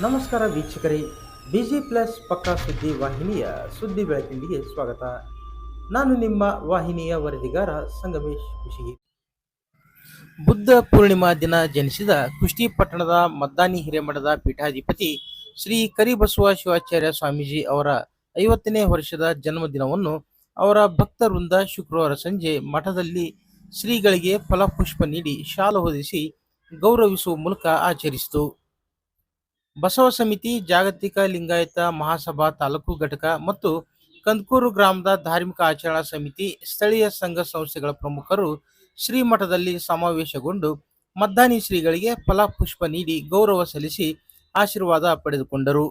ನಮಸ್ಕಾರ ವೀಕ್ಷಕರೇ, busy plus ಪಕ್ಕಾ ಸುದ್ದಿ ವಾಹಿನಿಯ ಸುದ್ದಿ ಬೆಳಕಿಂಡಿಗೆ ಸ್ವಾಗತ. ನಾನು ನಿಮ್ಮ ವಾಹಿನಿಯ ವರದಿಗಾರ ಸಂಗಮೇಶ್ ಕುಶಿಗಿ. ಬುದ್ಧ ಪೂರ್ಣಿಮಾ ದಿನ ಜನಿಸಿದ ಕುಷ್ಟಗಿ ಪಟ್ಟಣದ ಮದ್ದಾನಿ ಹಿರೇಮಠದ ಪೀಠಾಧಿಪತಿ ಶ್ರೀ ಕರಿಬಸವ ಶಿವಾಚಾರ್ಯ ಸ್ವಾಮೀಜಿ ಅವರ 50ನೇ ವರ್ಷದ ಜನ್ಮದಿನವನ್ನು ಅವರ ಭಕ್ತ ವೃಂದ ಶುಕ್ರವಾರ ಸಂಜೆ ಮಠದಲ್ಲಿ ಶ್ರೀಗಳಿಗೆ ಫಲಪುಷ್ಪ ನೀಡಿ ಶಾಲು ಹೊದಿಸಿ ಗೌರವಿಸುವ ಮೂಲಕ ಆಚರಿಸಿತು. ಬಸವ ಸಮಿತಿ, ಜಾಗತಿಕ ಲಿಂಗಾಯತ ಮಹಾಸಭಾ ತಾಲೂಕು ಘಟಕ ಮತ್ತು ಕಂದಕೂರು ಗ್ರಾಮದ ಧಾರ್ಮಿಕ ಆಚರಣಾ ಸಮಿತಿ, ಸ್ಥಳೀಯ ಸಂಘ ಸಂಸ್ಥೆಗಳ ಪ್ರಮುಖರು ಶ್ರೀಮಠದಲ್ಲಿ ಸಮಾವೇಶಗೊಂಡು ಮದ್ದಾನಿ ಶ್ರೀಗಳಿಗೆ ಫಲಪುಷ್ಪ ನೀಡಿ ಗೌರವ ಸಲ್ಲಿಸಿ ಆಶೀರ್ವಾದ ಪಡೆದುಕೊಂಡರು.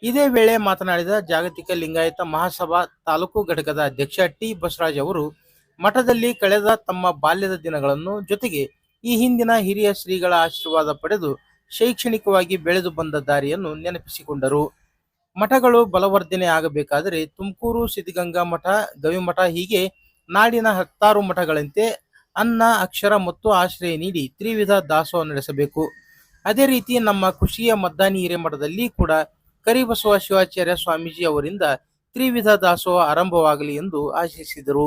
ಇದೇ ವೇಳೆ ಮಾತನಾಡಿದ ಜಾಗತಿಕ ಲಿಂಗಾಯತ ಮಹಾಸಭಾ ತಾಲೂಕು ಘಟಕದ ಅಧ್ಯಕ್ಷ ಟಿ. ಬಸವರಾಜ್ ಅವರು, ಮಠದಲ್ಲಿ ಕಳೆದ ತಮ್ಮ ಬಾಲ್ಯದ ದಿನಗಳನ್ನು ಜೊತೆಗೆ ಈ ಹಿಂದಿನ ಹಿರಿಯ ಶ್ರೀಗಳ ಆಶೀರ್ವಾದ ಪಡೆದು ಶೈಕ್ಷಣಿಕವಾಗಿ ಬೆಳೆದು ಬಂದ ದಾರಿಯನ್ನು ನೆನಪಿಸಿಕೊಂಡರು. ಮಠಗಳು ಬಲವರ್ಧನೆ ಆಗಬೇಕಾದರೆ ತುಮಕೂರು ಸಿದ್ಧಗಂಗಾ ಮಠ, ಗವಿಮಠ ಹೀಗೆ ನಾಡಿನ 10 ಮಠಗಳಂತೆ ಅನ್ನ, ಅಕ್ಷರ ಮತ್ತು ಆಶ್ರಯ ನೀಡಿ ತ್ರಿವಿಧ ದಾಸೋಹ ನಡೆಸಬೇಕು. ಅದೇ ರೀತಿ ನಮ್ಮ ಕುಷ್ಟಗಿಯ ಮದ್ದಾನಿ ಹಿರೇಮಠದಲ್ಲಿ ಕೂಡ ಕರಿಬಸವ ಶಿವಾಚಾರ್ಯ ಸ್ವಾಮೀಜಿ ಅವರಿಂದ ತ್ರಿವಿಧ ದಾಸೋಹ ಆರಂಭವಾಗಲಿ ಎಂದು ಆಶಿಸಿದರು.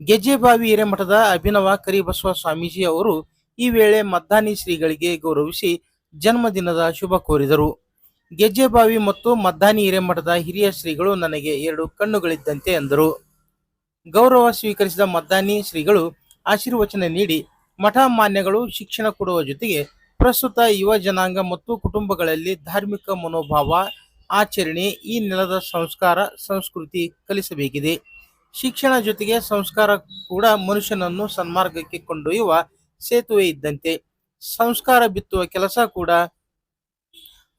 ಗೆಜ್ಜೆಬಾವಿ ಹಿರೇಮಠದ ಅಭಿನವ ಕರಿಬಸವ ಸ್ವಾಮೀಜಿ ಅವರು ಈ ವೇಳೆ ಮದ್ದಾನಿ ಶ್ರೀಗಳಿಗೆ ಗೌರವಿಸಿ ಜನ್ಮದಿನದ ಶುಭ ಕೋರಿದರು. ಗೆಜ್ಜೆಬಾವಿ ಮತ್ತು ಮದ್ದಾನಿ ಹಿರೇಮಠದ ಹಿರಿಯ ಶ್ರೀಗಳು ನನಗೆ 2 ಕಣ್ಣುಗಳಿದ್ದಂತೆ ಎಂದರು. ಗೌರವ ಸ್ವೀಕರಿಸಿದ ಮದ್ದಾನಿ ಶ್ರೀಗಳು ಆಶೀರ್ವಚನ ನೀಡಿ ಮಠ ಮಾನ್ಯಗಳು ಶಿಕ್ಷಣ ಕೊಡುವ ಜೊತೆಗೆ ಪ್ರಸ್ತುತ ಯುವ ಜನಾಂಗ ಮತ್ತು ಕುಟುಂಬಗಳಲ್ಲಿ ಧಾರ್ಮಿಕ ಮನೋಭಾವ, ಆಚರಣೆ, ಈ ನೆಲದ ಸಂಸ್ಕಾರ, ಸಂಸ್ಕೃತಿ ಕಲಿಸಬೇಕಿದೆ. ಶಿಕ್ಷಣ ಜೊತೆಗೆ ಸಂಸ್ಕಾರ ಕೂಡ ಮನುಷ್ಯನನ್ನು ಸನ್ಮಾರ್ಗಕ್ಕೆ ಕೊಂಡೊಯ್ಯುವ ಸೇತುವೆ ಇದ್ದಂತೆ. ಸಂಸ್ಕಾರ ಬಿತ್ತುವ ಕೆಲಸ ಕೂಡ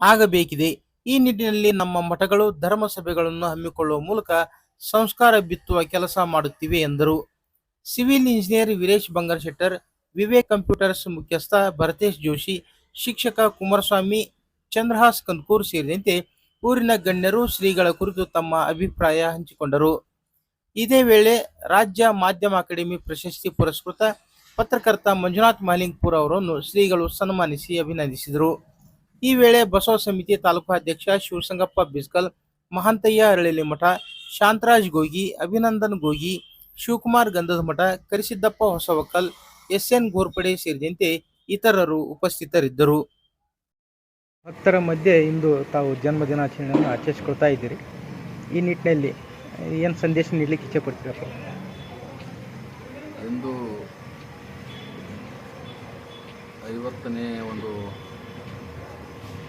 ಆಗಬೇಕಿದೆ. ಈ ನಿಟ್ಟಿನಲ್ಲಿ ನಮ್ಮ ಮಠಗಳು ಧರ್ಮ ಸಭೆಗಳನ್ನು ಹಮ್ಮಿಕೊಳ್ಳುವ ಮೂಲಕ ಸಂಸ್ಕಾರ ಬಿತ್ತುವ ಕೆಲಸ ಮಾಡುತ್ತಿವೆ ಎಂದರು. Civil engineer Veeresh Bangarashettar, Vivek computers ಮುಖ್ಯಸ್ಥ ಭರತೇಶ್ ಜೋಶಿ, ಶಿಕ್ಷಕ ಕುಮಾರಸ್ವಾಮಿ, ಚಂದ್ರಹಾಸ್ ಕಂದಕೂರ್ ಸೇರಿದಂತೆ ಊರಿನ ಗಣ್ಯರು ಶ್ರೀಗಳ ಕುರಿತು ತಮ್ಮ ಅಭಿಪ್ರಾಯ ಹಂಚಿಕೊಂಡರು. ಇದೇ ವೇಳೆ ರಾಜ್ಯ ಮಾಧ್ಯಮ ಅಕಾಡೆಮಿ ಪ್ರಶಸ್ತಿ ಪುರಸ್ಕೃತ ಪತ್ರಕರ್ತ ಮಂಜುನಾಥ್ ಮಾಲಿಂಗಪುರ ಅವರನ್ನು ಶ್ರೀಗಳು ಸನ್ಮಾನಿಸಿ ಅಭಿನಂದಿಸಿದರು. ಈ ವೇಳೆ ಬಸವ ಸಮಿತಿ ತಾಲೂಕು ಅಧ್ಯಕ್ಷ ಶಿವಸಂಗಪ್ಪ ಬಿಸ್ಕಲ್, ಮಹಾಂತಯ್ಯ ಅರಳಿಮಠ, ಶಾಂತರಾಜ್ ಗೋಗಿ, ಅಭಿನಂದನ್ ಗೋಗಿ, ಶಿವಕುಮಾರ್ ಗಂಧದಮಠ, ಕರಿಸಿದ್ದಪ್ಪ ಹೊಸವಕಲ್, ಎಸ್.ಎನ್. ಗೋರ್ಪಡೆ ಸೇರಿದಂತೆ ಇತರರು ಉಪಸ್ಥಿತರಿದ್ದರು. ಭಕ್ತರ ಮಧ್ಯೆ ಇಂದು ತಾವು ಜನ್ಮ ದಿನಾಚರಣೆಯನ್ನು ಆಚರಿಸಿಕೊಳ್ತಾ ಇದ್ದೀರಿ. ಈ ನಿಟ್ಟಿನಲ್ಲಿ ಏನು ಸಂದೇಶ ನೀಡಲಿಕ್ಕೆ ಇಚ್ಛೆ ಪಡ್ತೀರಪ್ಪ? ಇಂದು 50ನೇ ಒಂದು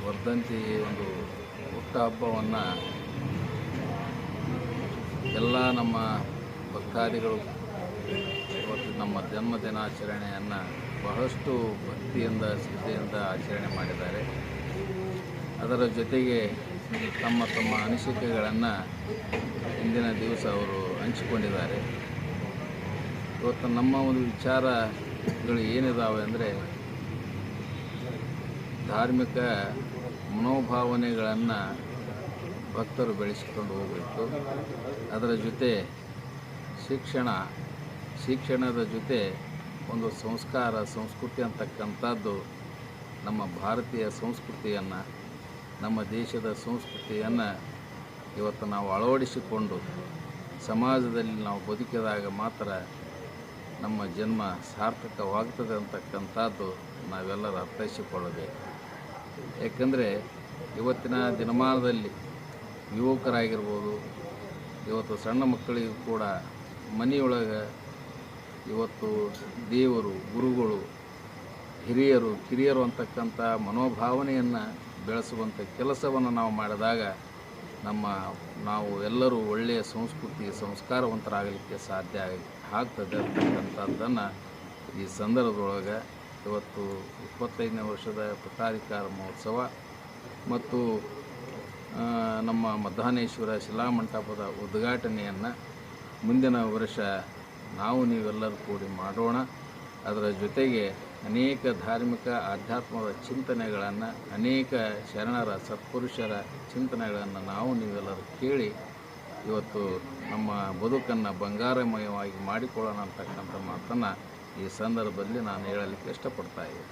ವರ್ಧಂತಿ ಒಂದು ಹುಟ್ಟುಹಬ್ಬವನ್ನು ಎಲ್ಲ ನಮ್ಮ ಭಕ್ತಾದಿಗಳು ಇವತ್ತು ನಮ್ಮ ಜನ್ಮ ದಿನಾಚರಣೆಯನ್ನು ಬಹಳಷ್ಟು ಭಕ್ತಿಯಿಂದ, ಶ್ರದ್ಧೆಯಿಂದ ಆಚರಣೆ ಮಾಡಿದ್ದಾರೆ. ಅದರ ಜೊತೆಗೆ ತಮ್ಮ ತಮ್ಮ ಅನಿಸಿಕೆಗಳನ್ನು ಇಂದಿನ ದಿವಸ ಅವರು ಹಂಚಿಕೊಂಡಿದ್ದಾರೆ. ಇವತ್ತು ನಮ್ಮ ಒಂದು ವಿಚಾರಗಳು ಏನಿದಾವೆ ಅಂದರೆ, ಧಾರ್ಮಿಕ ಮನೋಭಾವನೆಗಳನ್ನು ಭಕ್ತರು ಬೆಳೆಸಿಕೊಂಡು ಹೋಗಬೇಕು. ಅದರ ಜೊತೆ ಶಿಕ್ಷಣದ ಜೊತೆ ಒಂದು ಸಂಸ್ಕಾರ, ಸಂಸ್ಕೃತಿ ಅಂತಕ್ಕಂಥದ್ದು ನಮ್ಮ ಭಾರತೀಯ ಸಂಸ್ಕೃತಿಯನ್ನು, ನಮ್ಮ ದೇಶದ ಸಂಸ್ಕೃತಿಯನ್ನು ಇವತ್ತು ನಾವು ಅಳವಡಿಸಿಕೊಂಡು ಸಮಾಜದಲ್ಲಿ ನಾವು ಬದುಕಿದಾಗ ಮಾತ್ರ ನಮ್ಮ ಜನ್ಮ ಸಾರ್ಥಕವಾಗ್ತದೆ ಅಂತಕ್ಕಂಥದ್ದು ನಾವೆಲ್ಲರೂ ಅರ್ಥೈಸಿಕೊಳ್ಳಬೇಕು. ಏಕೆಂದರೆ ಇವತ್ತಿನ ದಿನಮಾನದಲ್ಲಿ ಯುವಕರಾಗಿರ್ಬೋದು, ಇವತ್ತು ಸಣ್ಣ ಮಕ್ಕಳಿಗೂ ಕೂಡ ಮನೆಯೊಳಗೆ ಇವತ್ತು ದೇವರು, ಗುರುಗಳು, ಹಿರಿಯರು, ಕಿರಿಯರು ಅಂತಕ್ಕಂಥ ಮನೋಭಾವನೆಯನ್ನು ಬೆಳೆಸುವಂಥ ಕೆಲಸವನ್ನು ನಾವು ಮಾಡಿದಾಗ ನಾವು ಎಲ್ಲರೂ ಒಳ್ಳೆಯ ಸಂಸ್ಕೃತಿ, ಸಂಸ್ಕಾರವಂತರಾಗಲಿಕ್ಕೆ ಸಾಧ್ಯ ಆಗ್ತದೆ ಅಂತಕ್ಕಂಥದ್ದನ್ನು ಈ ಸಂದರ್ಭದೊಳಗೆ ಇವತ್ತು 25ನೇ ವರ್ಷದ ಪಟ್ಟಾಧಿಕಾರ ಮಹೋತ್ಸವ ಮತ್ತು ನಮ್ಮ ಮದ್ದಾನೇಶ್ವರ ಶಿಲಾಮಂಟಪದ ಉದ್ಘಾಟನೆಯನ್ನು ಮುಂದಿನ ವರ್ಷ ನೀವೆಲ್ಲರೂ ಕೂಡಿ ಮಾಡೋಣ. ಅದರ ಜೊತೆಗೆ ಅನೇಕ ಧಾರ್ಮಿಕ ಆಧ್ಯಾತ್ಮದ ಚಿಂತನೆಗಳನ್ನು, ಅನೇಕ ಶರಣರ ಸತ್ಪುರುಷರ ಚಿಂತನೆಗಳನ್ನು ನೀವೆಲ್ಲರೂ ಕೇಳಿ ಇವತ್ತು ನಮ್ಮ ಬದುಕನ್ನು ಬಂಗಾರಮಯವಾಗಿ ಮಾಡಿಕೊಳ್ಳೋಣ ಅಂತಕ್ಕಂಥ ಮಾತನ್ನು ಈ ಸಂದರ್ಭದಲ್ಲಿ ನಾನು ಹೇಳಲಿಕ್ಕೆ ಇಷ್ಟಪಡ್ತಾ ಇದ್ದೀನಿ.